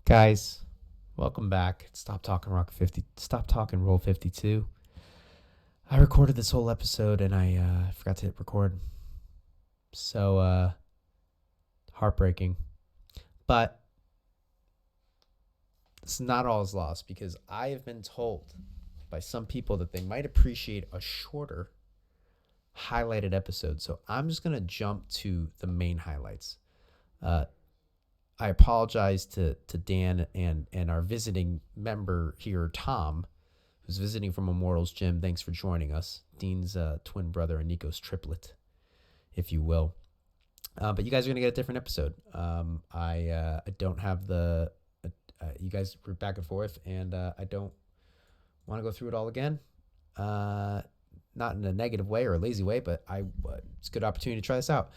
Guys, welcome back. Stop talking roll 52. I recorded this whole episode and I forgot to hit record. So heartbreaking. But it's not all is lost because I have been told by some people that they might appreciate a shorter highlighted episode. So I'm just going to jump to the main highlights. I apologize to Dan and our visiting member here, Tom, who's visiting from Immortals Gym. Thanks for joining us. Dean's twin brother and Nico's triplet, if you will. But you guys are going to get a different episode. I don't have the... you guys were back and forth, and I don't want to go through it all again. Not in a negative way or a lazy way, but it's a good opportunity to try this out.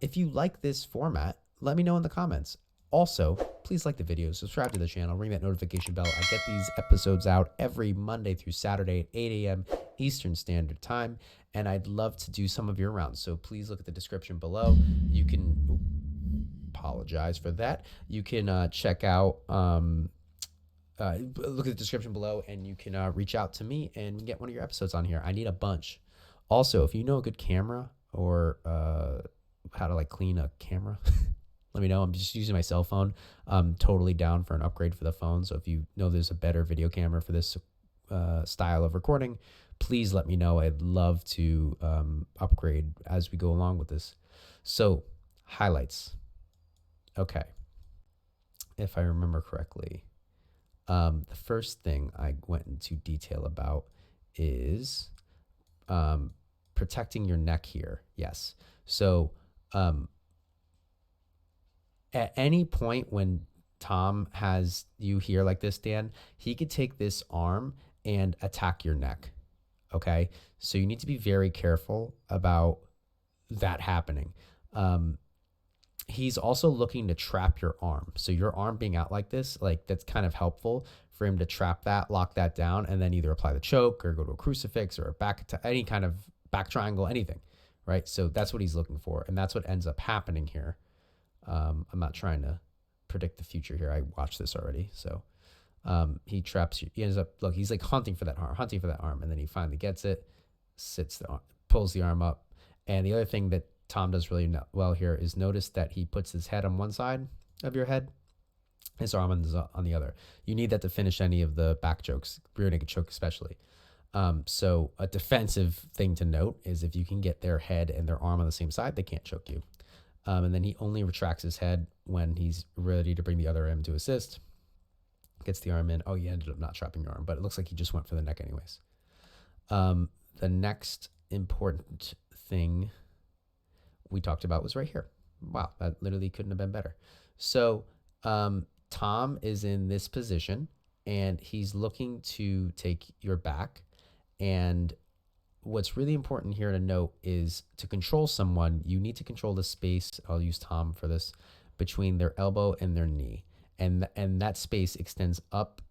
If you like this format, let me know in the comments. Also, please like the video, subscribe to the channel, ring that notification bell. I get these episodes out every Monday through Saturday at 8 a.m. Eastern Standard Time, and I'd love to do some of your rounds. So please look at the description below. You can apologize for that. You can check out, look at the description below, and you can reach out to me and get one of your episodes on here. I need a bunch. Also, if you know a good camera or how to clean a camera, let me know. I'm just using my cell phone. I'm totally down for an upgrade for the phone. So if you know there's a better video camera for this style of recording, please let me know. I'd love to upgrade as we go along with this. So highlights. Okay. If I remember correctly, the first thing I went into detail about is protecting your neck here. Yes. So at any point when Tom has you here like this, Dan, he could take this arm and attack your neck. Okay. So you need to be very careful about that happening. He's also looking to trap your arm. So your arm being out like this, that's kind of helpful for him to trap that, lock that down, and then either apply the choke or go to a crucifix or any kind of back triangle, anything, right? So that's what he's looking for. And that's what ends up happening here. I'm not trying to predict the future here. I watched this already. So he traps you. He ends up, look, he's hunting for that arm, and then he finally gets it, pulls the arm up. And the other thing that Tom does really well here is notice that he puts his head on one side of your head, his arm on the other. You need that to finish any of the back chokes, rear naked choke especially. So a defensive thing to note is if you can get their head and their arm on the same side, they can't choke you. And then he only retracts his head when he's ready to bring the other arm to assist. Gets the arm in. Oh, you ended up not trapping your arm, but it looks like he just went for the neck anyways. The next important thing we talked about was right here. Wow, that literally couldn't have been better. So Tom is in this position, and he's looking to take your back. And what's really important here to note is to control someone, you need to control the space, I'll use Tom for this, between their elbow and their knee. And that space extends up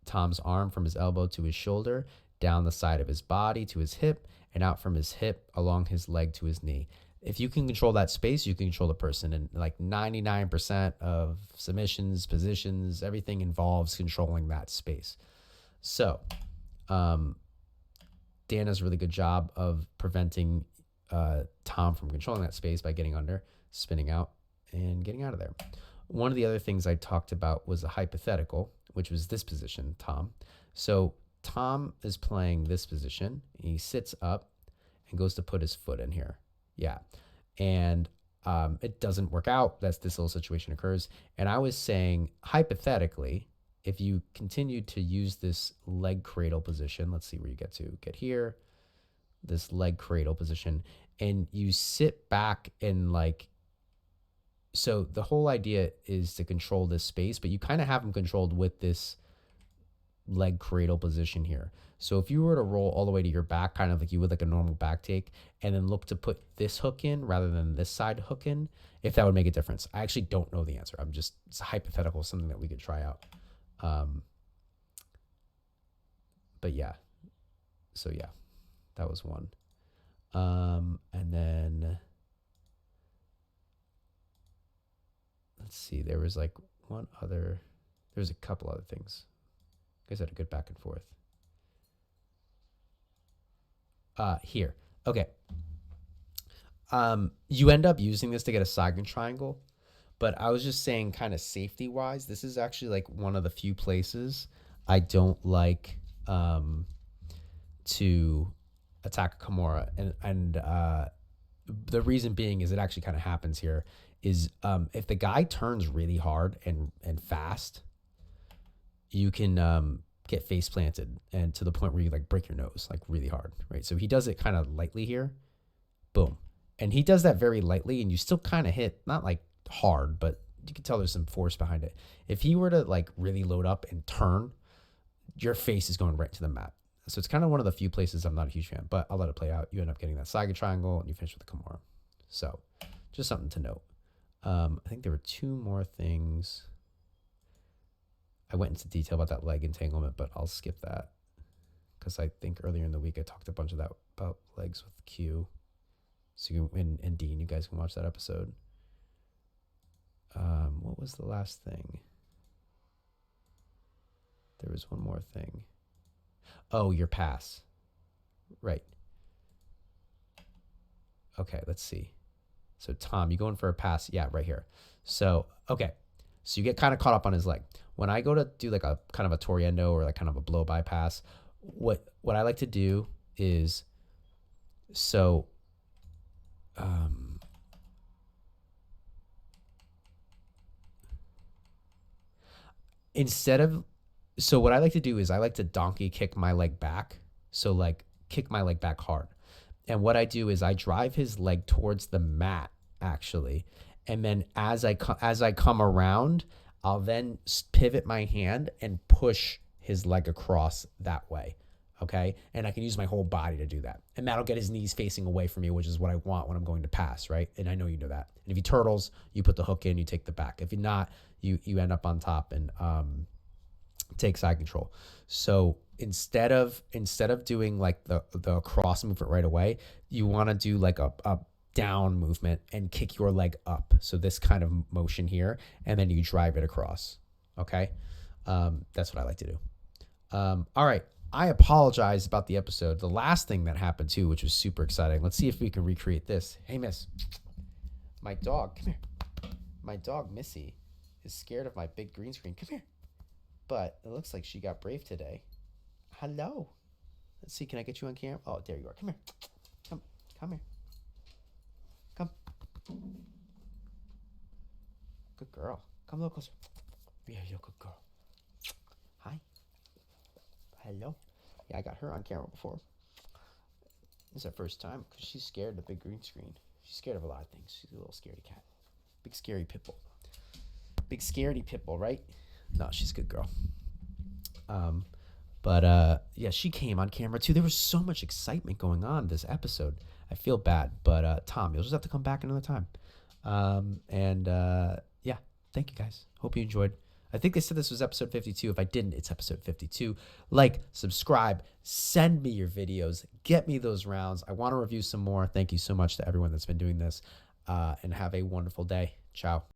Tom's arm from his elbow to his shoulder, down the side of his body to his hip, and out from his hip along his leg to his knee. If you can control that space, you can control the person. And 99% of submissions, positions, everything involves controlling that space. So Dan does a really good job of preventing Tom from controlling that space by getting under, spinning out, and getting out of there. One of the other things I talked about was a hypothetical, which was this position, Tom. So Tom is playing this position. He sits up and goes to put his foot in here. Yeah. And it doesn't work out. This little situation occurs. And I was saying, hypothetically, if you continue to use this leg cradle position, let's see where you get here, this leg cradle position, and you sit back and so the whole idea is to control this space, but you kind of have them controlled with this leg cradle position here. So if you were to roll all the way to your back, kind of like you would a normal back take, and then look to put this hook in rather than this side hook in, if that would make a difference. I actually don't know the answer. It's a hypothetical, something that we could try out. But yeah, so yeah, that was one. And then let's see, there was one other. There's a couple other things. You guys had a good back and forth. Here. Okay. You end up using this to get a Saigon triangle, but I was just saying kind of safety wise, this is actually like one of the few places I don't like to attack Kimura. And the reason being is it actually kind of happens here is if the guy turns really hard and fast, you can get face planted and to the point where you like break your nose like really hard, right? So he does it kind of lightly here. Boom. And he does that very lightly and you still kind of hit, not like hard, but you can tell there's some force behind it. If he were to like really load up and turn, your face is going right to the mat. So it's kind of one of the few places I'm not a huge fan, but I'll let it play out. You end up getting that Saiga triangle and you finish with the Kimura. So just something to note. I think there were two more things. I went into detail about that leg entanglement, but I'll skip that because I think earlier in the week I talked a bunch of that about legs with Q. So you and Dean, you guys can watch that episode. What was the last thing? There was one more thing. Oh, your pass. Right. Okay, let's see. So Tom, you going for a pass? Yeah, right here. So, okay. So you get kind of caught up on his leg. When I go to do like a kind of a toriendo or like kind of a blow by pass, what I like to do is what I like to do is I like to donkey kick my leg back. So like kick my leg back hard. And what I do is I drive his leg towards the mat actually. And then as I come around, I'll then pivot my hand and push his leg across that way. Okay. And I can use my whole body to do that. And that'll get his knees facing away from me, which is what I want when I'm going to pass. Right. And I know you know that. And if he turtles, you put the hook in, you take the back. If you're not, you end up on top and take side control. So instead of doing like the cross movement right away, you want to do like a down movement and kick your leg up. So this kind of motion here, and then you drive it across. Okay. That's what I like to do. All right. I apologize about the episode. The last thing that happened too, which was super exciting. Let's see if we can recreate this. Hey, Miss. My dog, come here. My dog, Missy, is scared of my big green screen. Come here. But it looks like she got brave today. Hello. Let's see. Can I get you on camera? Oh, there you are. Come here. Come here. Come. Good girl. Come a little closer. Yeah, you're a good girl. Hi. Hello. Yeah, I got her on camera before. This is her first time because she's scared of the big green screen. She's scared of a lot of things. She's a little scaredy cat. Big scary pit bull. Big scaredy pit bull, right? No, she's a good girl. Yeah, she came on camera too. There was so much excitement going on this episode. I feel bad, but Tom, you'll just have to come back another time. Yeah, thank you guys. Hope you enjoyed. I think they said this was episode 52. If I didn't, it's episode 52. Like, subscribe, send me your videos, get me those rounds. I want to review some more. Thank you so much to everyone that's been doing this, and have a wonderful day. Ciao.